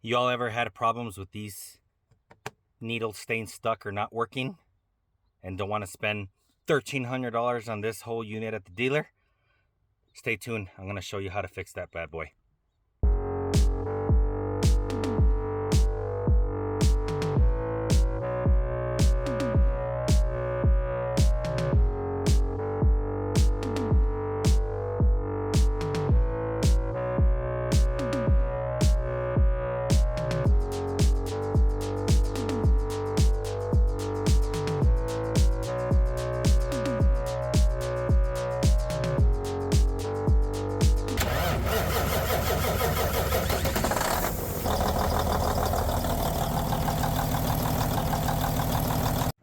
Y'all ever had problems with these needles staying stuck or not working and don't want to spend $1,300 on this whole unit at the dealer? Stay tuned. I'm going to show you how to fix that bad boy.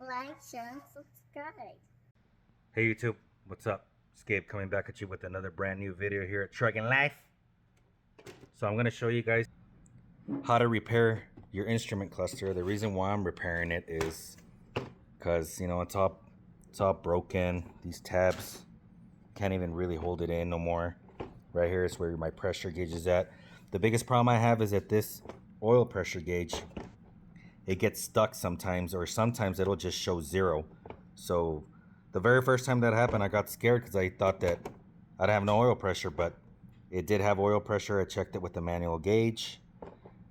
Like, share, and subscribe. Hey YouTube, what's up? It's Gabe coming back at you with another brand new video here at Trucking Life. So I'm going to show you guys how to repair your instrument cluster. The reason why I'm repairing it is because, you know, it's all broken. These tabs can't even really hold it in no more. Right here is where my pressure gauge is at. The biggest problem I have is that this oil pressure gauge, it gets stuck sometimes, or sometimes it'll just show 0. So the very first time that happened, I got scared because I thought that I'd have no oil pressure, but it did have oil pressure. I checked it with the manual gauge,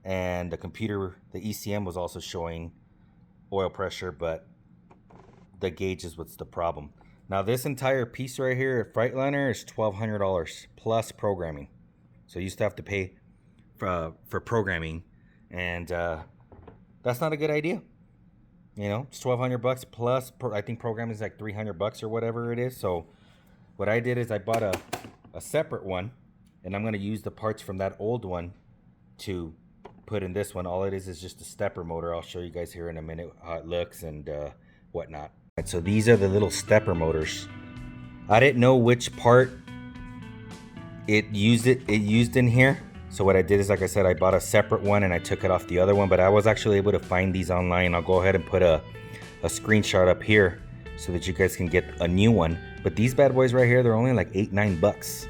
and the computer, the ECM, was also showing oil pressure, but the gauge is what's the problem. Now this entire piece right here at Freightliner is $1,200 plus programming. So you used to have to pay for programming, and that's not a good idea. You know, it's $1,200 plus. I think programming is like $300 or whatever it is. So what I did is I bought a separate one, and I'm going to use the parts from that old one to put in this one. All it is just a stepper motor. I'll show you guys here in a minute how it looks and whatnot. And so these are the little stepper motors. I didn't know which part it used in here. So what I did is, like I said, I bought a separate one and I took it off the other one, but I was actually able to find these online. I'll go ahead and put a screenshot up here so that you guys can get a new one. But these bad boys right here, they're only like $8-9.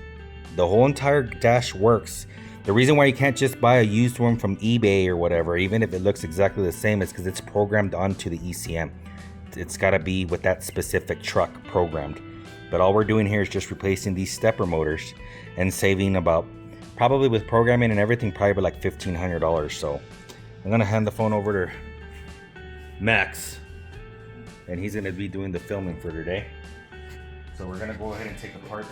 The whole entire dash works. The reason why you can't just buy a used one from eBay or whatever, even if it looks exactly the same, is because it's programmed onto the ECM. It's got to be with that specific truck programmed. But all we're doing here is just replacing these stepper motors and saving about, probably with programming and everything, probably like $1,500. So I'm gonna hand the phone over to Max, and he's gonna be doing the filming for today. So we're gonna go ahead and take apart.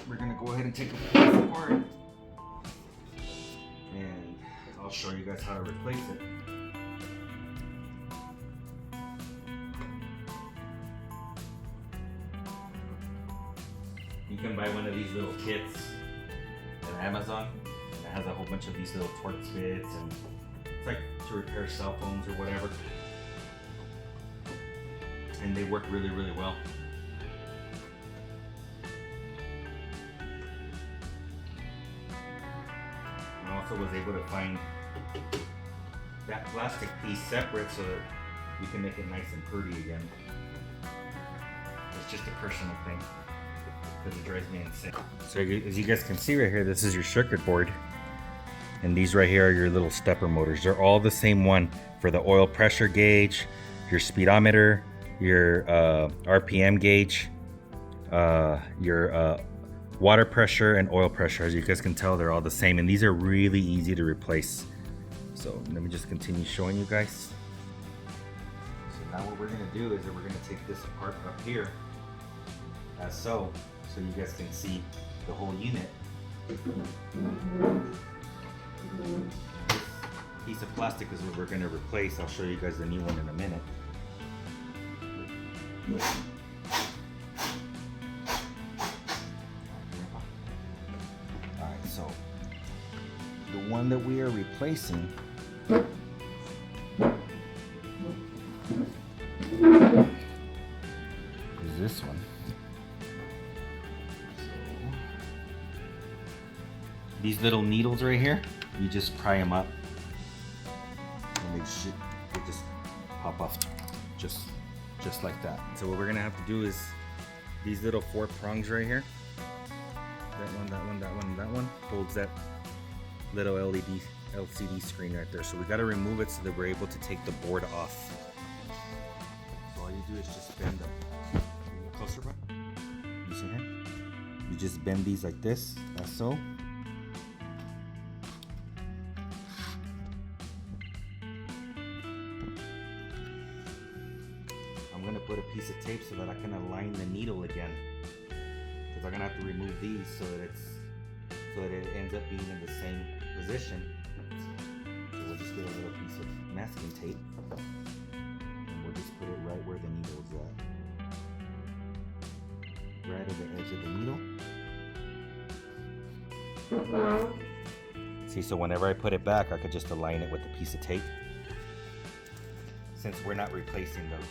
We're gonna go ahead and take this apart, and I'll show you guys how to replace it. You can buy one of these little kits at Amazon. It has a whole bunch of these little Torx bits, and it's like to repair cell phones or whatever. And they work really, really well. I also was able to find that plastic piece separate so that we can make it nice and pretty again. It's just a personal thing, because it drives me insane. So as you guys can see right here, this is your circuit board, and these right here are your little stepper motors. They're all the same one for the oil pressure gauge, your speedometer, your RPM gauge, your water pressure and oil pressure. As you guys can tell, they're all the same, and these are really easy to replace. So let me just continue showing you guys. So now what we're gonna do is that we're gonna take this apart up here as so you guys can see the whole unit. This piece of plastic is what we're going to replace. I'll show you guys the new one in a minute. Alright, so the one that we are replacing is this one. These little needles right here, you just pry them up, and they just pop off just like that. So what we're gonna have to do is these little 4 prongs right here, that one, that one, that one, that one, holds that little LCD screen right there. So we got to remove it so that we're able to take the board off. So all you do is just bend them. Can you get closer, bro? You see here? You just bend these like this, that's so. I'm gonna put a piece of tape so that I can align the needle again, because I'm gonna have to remove these so that it ends up being in the same position. So we'll just get a little piece of masking tape and we'll just put it right where the needle is at, right at the edge of the needle. See, so whenever I put it back, I could just align it with a piece of tape, since we're not replacing those.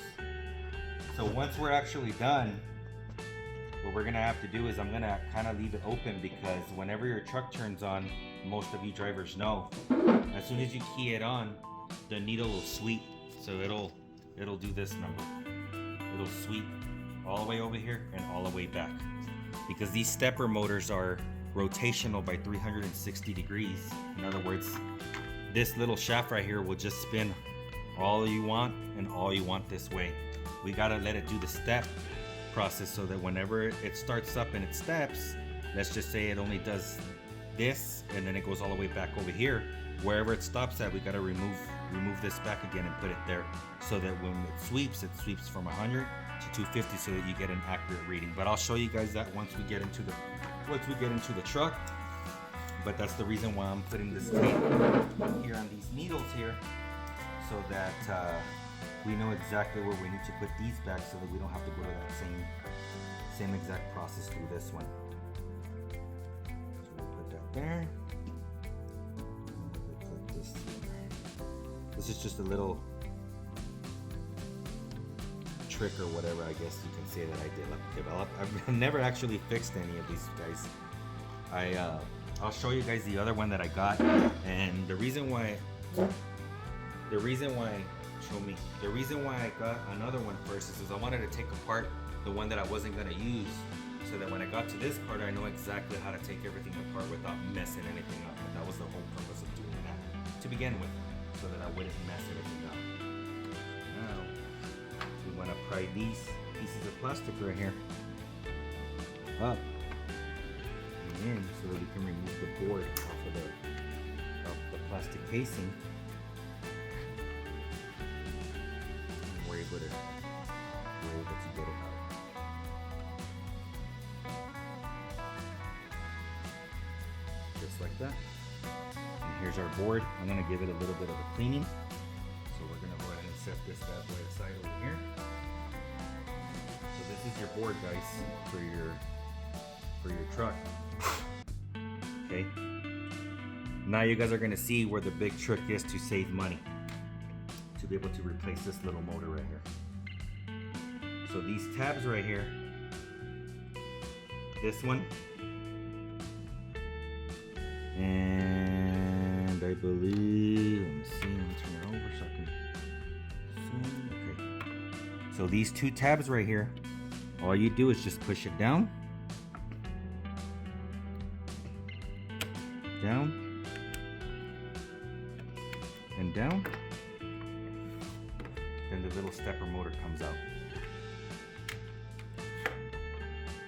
So once we're actually done, what we're gonna have to do is I'm gonna kind of leave it open, because whenever your truck turns on, most of you drivers know, as soon as you key it on, the needle will sweep. So it'll do this number. It'll sweep all the way over here and all the way back, because these stepper motors are rotational by 360 degrees. In other words, this little shaft right here will just spin all you want and all you want this way. We gotta let it do the step process, so that whenever it starts up and it steps, let's just say it only does this and then it goes all the way back over here. Wherever it stops at, we gotta remove this back again and put it there, so that when it sweeps from 100 to 250, so that you get an accurate reading. But I'll show you guys that once we get into the truck. But that's the reason why I'm putting this tape here on these needles here, so that we know exactly where we need to put these back, so that we don't have to go to that same exact process through this one. So we'll put that there. And we'll put this there. This is just a little trick or whatever, I guess you can say, that I developed. I've never actually fixed any of these guys. I'll show you guys the other one that I got, and the reason why I got another one first is I wanted to take apart the one that I wasn't going to use, so that when I got to this part, I know exactly how to take everything apart without messing anything up. And that was the whole purpose of doing that to begin with, so that I wouldn't mess anything up. Now we want to pry these pieces of plastic right here up and in, so that we can remove the board off of the plastic casing. We're able to get it out. Just like that. And here's our board. I'm going to give it a little bit of a cleaning. So we're going to go ahead and set this bad boy aside over here. So this is your board, guys, for your truck. Okay. Now you guys are going to see where the big trick is to save money, to be able to replace this little motor right here. So these tabs right here, this one, and I believe, let me see, let me turn it over so I can see. Okay. So these two tabs right here, all you do is just push it down, down, and down. Then the little stepper motor comes out.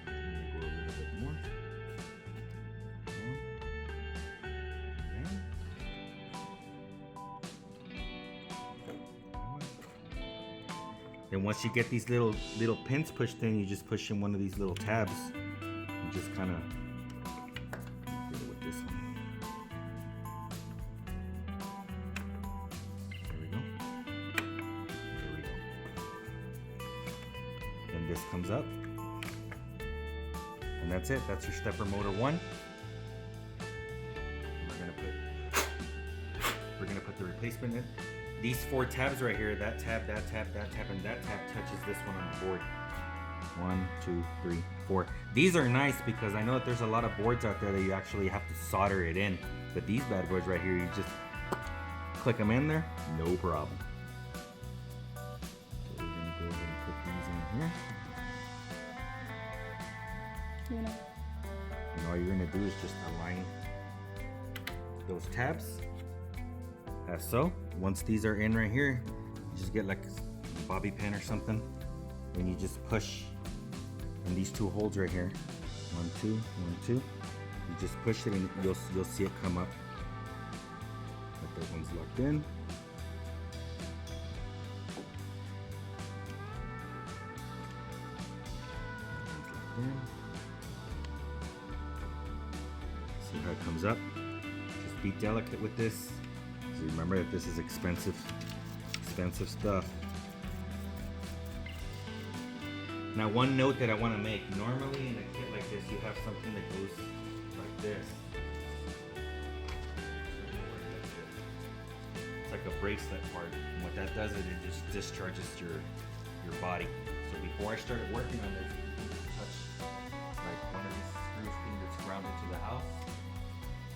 Go a little bit more. Then once you get these little pins pushed in, you just push in one of these little tabs and just kind of get it with this one. This comes up, and that's it. That's your stepper motor 1. We're gonna put the replacement in. These 4 tabs right here, that tab, that tab, that tab, and that tab touches this one on the board. 1, 2, 3, 4. These are nice because I know that there's a lot of boards out there that you actually have to solder it in, but these bad boys right here, you just click them in there, no problem. So we're gonna go ahead and put these in here. And all you're going to do is just those tabs, as so. Once these are in right here, you just get like a bobby pin or something, and you just push in these two holes right here. 1, 2, 1, 2. You just push it and you'll see it come up. Like that one's locked in. See how it comes up. Just be delicate with this. So remember that this is expensive stuff. Now, one note that I want to make: normally in a kit like this, you have something that goes like this. It's like a bracelet part, and what that does is it just discharges your body. So before I started working on this, touch like one of these screws being that's grounded to the house.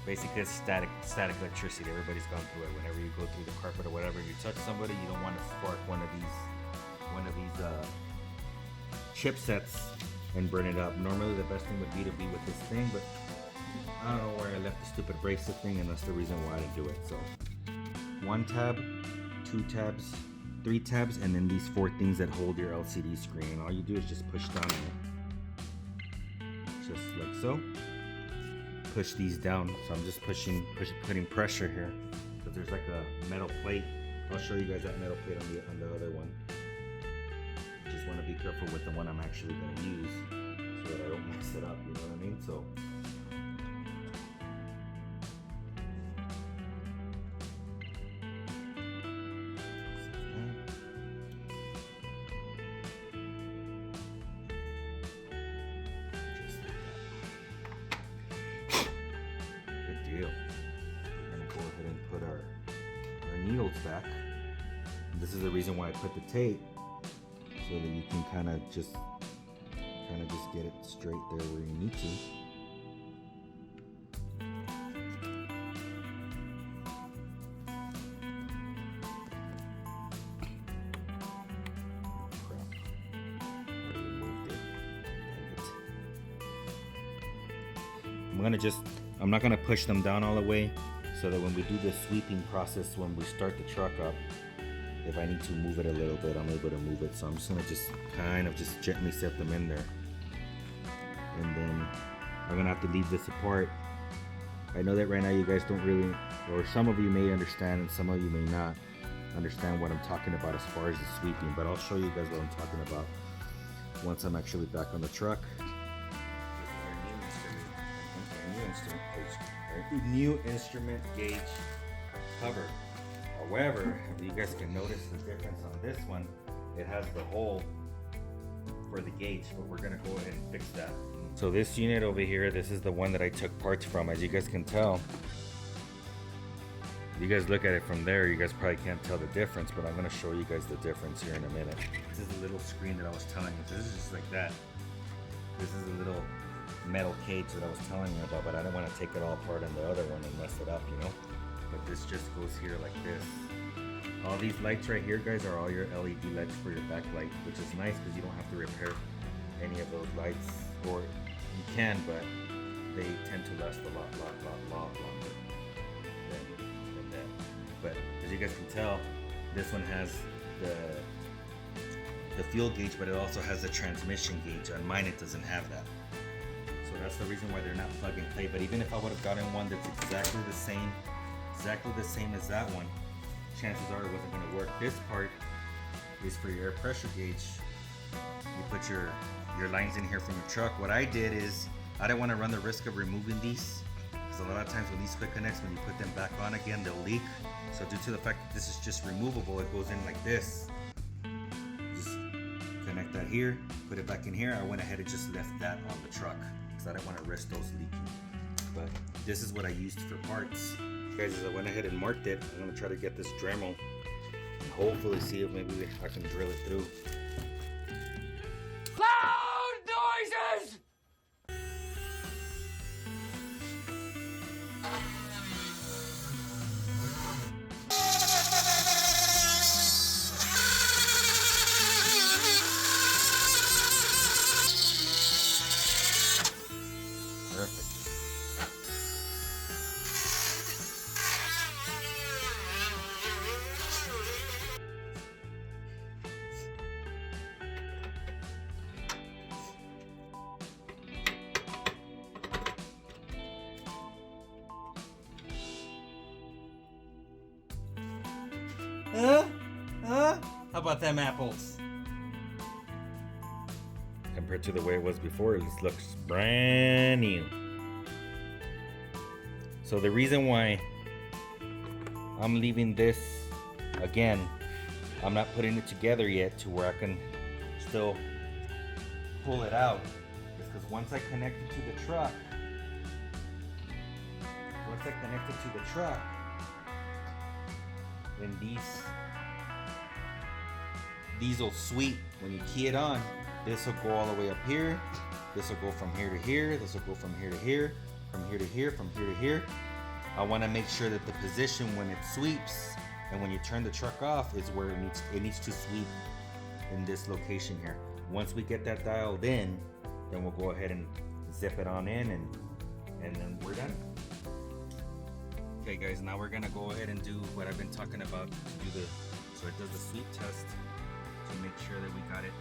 Basically, it's static electricity. Everybody's gone through it. Whenever you go through the carpet or whatever, you touch somebody, you don't want to spark one of these chipsets and burn it up. Normally, the best thing would be to be with this thing, but I don't know where I left the stupid bracelet thing, and that's the reason why I didn't do it. So, 1 tab, 2 tabs, 3 tabs, and then these 4 things that hold your LCD screen. And all you do is just push down on it, just like so. Push these down. So I'm just putting pressure here, because there's like a metal plate. I'll show you guys that metal plate on the other one. Just want to be careful with the one I'm actually going to use, so that I don't mess it up. You know what I mean? So. Deal. We're gonna go ahead and put our needles back. And this is the reason why I put the tape, so that you can kind of just get it straight there where you need to. Crap. I removed it. Dang it. I'm not gonna push them down all the way, so that when we do the sweeping process, when we start the truck up, if I need to move it a little bit, I'm able to move it. So I'm just gonna kind of gently set them in there. And then I'm gonna have to leave this apart. I know that right now you guys don't really, or some of you may understand and some of you may not understand what I'm talking about as far as the sweeping, but I'll show you guys what I'm talking about once I'm actually back on the truck. New instrument gauge cover. However, you guys can notice the difference on this one. It has the hole for the gauge, but we're gonna go ahead and fix that. So this unit over here, this is the one that I took parts from. As you guys can tell, you guys look at it from there, you guys probably can't tell the difference, but I'm gonna show you guys the difference here in a minute. This is the little screen that I was telling you. This is just like that. This is a little metal cage that I was telling you about, but I didn't want to take it all apart on the other one and mess it up, you know. But this just goes here like this. All these lights right here, guys, are all your LED lights for your backlight, which is nice because you don't have to repair any of those lights, or you can, but they tend to last a lot longer than that. But as you guys can tell, this one has the fuel gauge, but it also has the transmission gauge. On mine, it doesn't have that. So that's the reason why they're not plug and play. But even if I would have gotten one that's exactly the same as that one, chances are it wasn't going to work. This part is for your air pressure gauge. You put your lines in here from your truck. What I did is, I didn't want to run the risk of removing these, because a lot of times with these quick connects, when you put them back on again, they'll leak. So due to the fact that this is just removable, it goes in like this. Just connect that here, put it back in here. I went ahead and just left that on the truck, because I didn't want to risk those leaking. But this is what I used for parts. Guys, as I went ahead and marked it, I'm going to try to get this Dremel and hopefully see if maybe I can drill it through. Loud noises! Perfect. How about them apples? Compared to the way it was before, it looks brand new. So the reason why I'm leaving this, again, I'm not putting it together yet to where I can still pull it out, is because once I connect it to the truck, then these will sweep. When you key it on, this will go all the way up here. This will go from here to here. This will go from here to here, from here to here, from here to here. I want to make sure that the position when it sweeps and when you turn the truck off is where it needs to sweep in this location here. Once we get that dialed in, then we'll go ahead and zip it on in and then we're done. Okay guys, now we're gonna go ahead and do what I've been talking about to do so it does the sweep test to make sure that we got it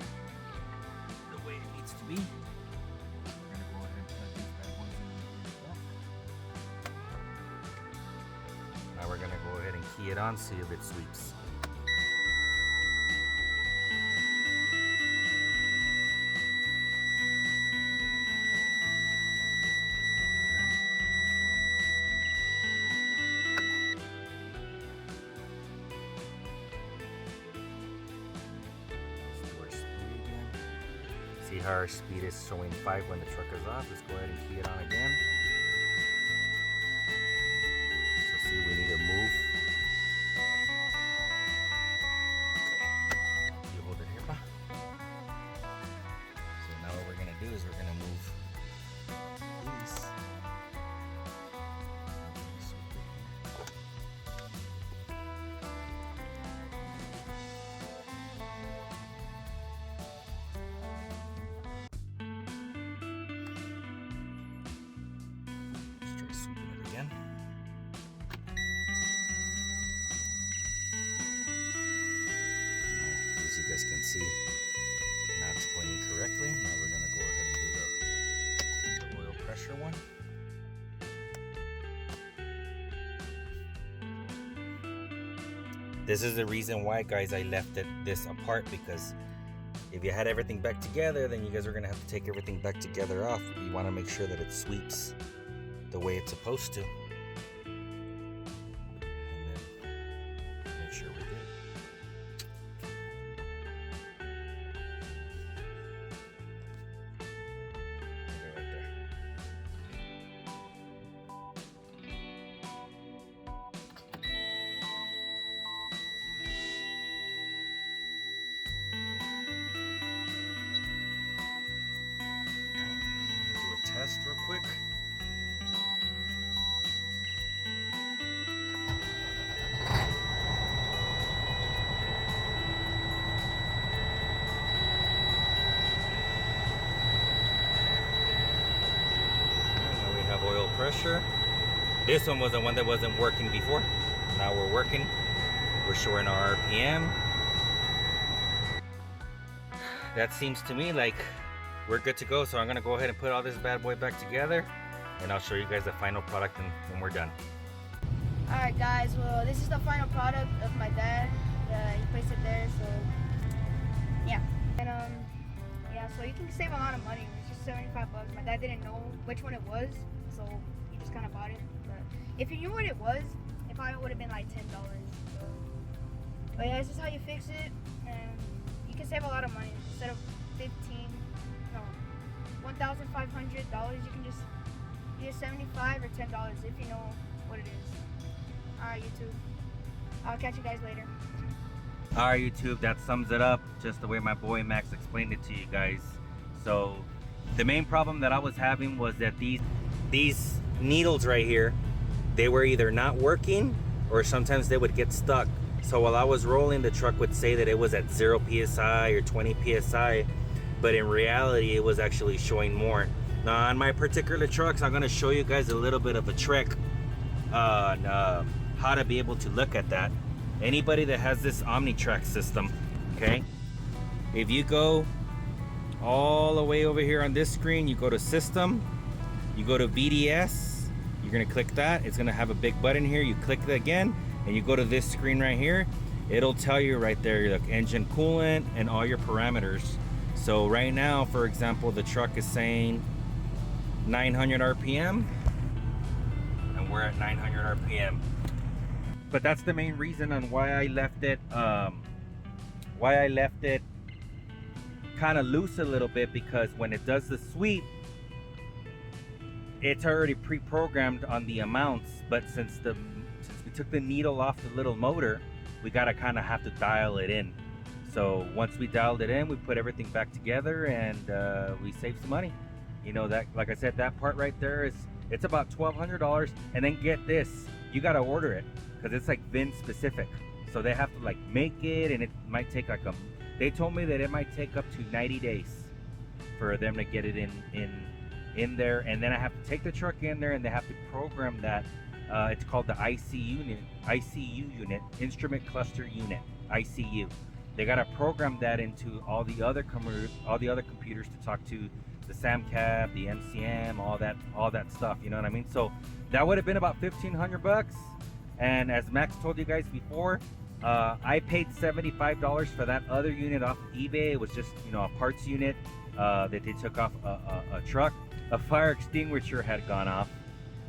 the way it needs to be. We're gonna go ahead and plug these bad boys in. Now we're gonna go ahead and key it on, see if it sweeps. See how our speed is showing 5 when the truck is off. Let's go ahead and key it on again. So see, we need to move. Okay. You hold it here, pa. So now what we're gonna do is we're gonna move these. Again. As you guys can see, now it's pointing correctly. Now we're going to go ahead and do the oil pressure one. This is the reason why, guys, I left this apart, because if you had everything back together, then you guys are going to have to take everything back together off. You want to make sure that it sweeps the way it's supposed to. And then make sure we're good. Right there. Do a test real quick. Oil pressure. This one was the one that wasn't working before. Now we're working. We're showing our RPM. That seems to me like we're good to go. So I'm gonna go ahead and put all this bad boy back together, and I'll show you guys the final product when we're done. Alright guys, well this is the final product of my dad. He placed it there, so yeah. And yeah, so you can save a lot of money. It's just 75 bucks. My dad didn't know which one it was, so he just kind of bought it. But if you knew what it was, it probably would have been like $10. So. But yeah, this is how you fix it, and you can save a lot of money. Instead of $1,500, you can just get $75 or $10 if you know what it is. Alright YouTube, I'll catch you guys later. Alright YouTube, that sums it up just the way my boy Max explained it to you guys. So the main problem that I was having was that these needles right here, they were either not working or sometimes they would get stuck. So while I was rolling, the truck would say that it was at 0 psi or 20 psi, but in reality it was actually showing more. Now on my particular trucks, I'm going to show you guys a little bit of a trick on how to be able to look at that. Anybody that has this OmniTrack system, okay, if you go all the way over here on this screen, you go to System, you go to VDS, you're gonna click that. It's gonna have a big button here. You click it again, and you go to this screen right here. it'll tell you right there, like engine coolant and all your parameters. So right now, for example, the truck is saying 900 RPM, and we're at 900 RPM. But that's the main reason on why I left it kind of loose a little bit, because when it does the sweep, it's already pre-programmed on the amounts. But since we took the needle off the little motor, we gotta kind of have to dial it in. So once we dialed it in, we put everything back together, and we saved some money. You know, that, like I said, that part right there it's about $1,200. And then get this, you gotta order it, because it's like VIN specific. So they have to like make it, and it might take like they told me that it might take up to 90 days for them to get it in there. And then I have to take the truck in there, and they have to program that. It's called the ICU unit, Instrument Cluster Unit, ICU. They gotta program that into all the other computers to talk to the SAMCAP, the MCM, all that stuff. You know what I mean? So that would have been about $1,500. And as Max told you guys before, I paid $75 for that other unit off of eBay. It was just, you know, a parts unit that they took off a truck. A fire extinguisher had gone off,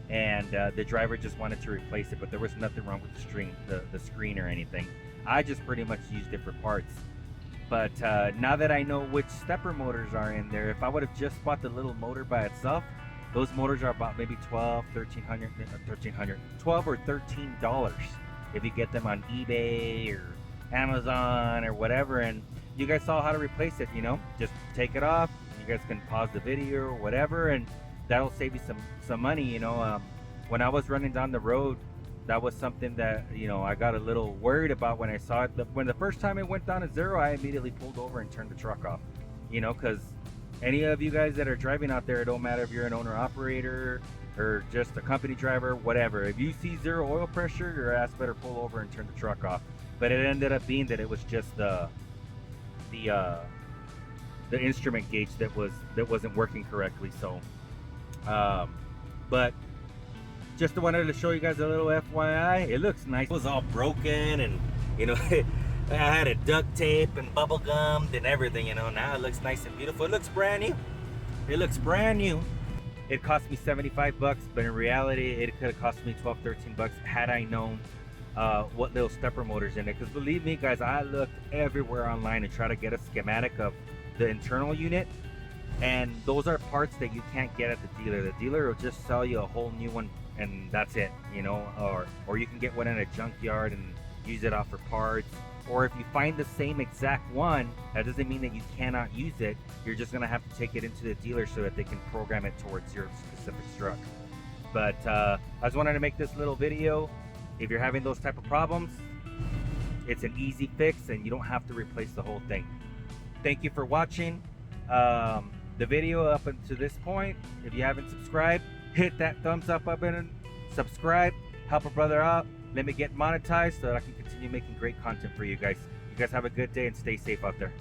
and the driver just wanted to replace it, but there was nothing wrong with the screen or anything. I just pretty much used it for parts. But now that I know which stepper motors are in there, if I would have just bought the little motor by itself, those motors are about maybe $12 or $13 if you get them on eBay or Amazon or whatever. And you guys saw how to replace it, you know, just take it off. You guys can pause the video or whatever, and that'll save you some money. You know, when I was running down the road, that was something that, you know, I got a little worried about when I saw it. When the first time it went down to 0, I immediately pulled over and turned the truck off. You know, because any of you guys that are driving out there, it don't matter if you're an owner operator or just a company driver, whatever. If you see 0 oil pressure, your ass better pull over and turn the truck off. But it ended up being that it was just the instrument gauge that wasn't working correctly. So, but just wanted to show you guys a little FYI. It looks nice. It was all broken, and you know, I had it duct tape and bubble gummed and everything. You know, now it looks nice and beautiful. It looks brand new. It looks brand new. It cost me $75, but in reality, it could have cost me $12, $13 had I known what little stepper motors in it. Because believe me, guys, I looked everywhere online to try to get a schematic of the internal unit, and those are parts that you can't get at the dealer. The dealer will just sell you a whole new one, and that's it, you know. Or you can get one in a junkyard and use it off for parts. Or if you find the same exact one, that doesn't mean that you cannot use it. You're just gonna have to take it into the dealer so that they can program it towards your specific truck. But I just wanted to make this little video. If you're having those type of problems, it's an easy fix, and you don't have to replace the whole thing. Thank you for watching the video up until this point. If you haven't subscribed, hit that thumbs up button and subscribe. Help a brother out. Let me get monetized so that I can continue making great content for you guys. You guys have a good day and stay safe out there.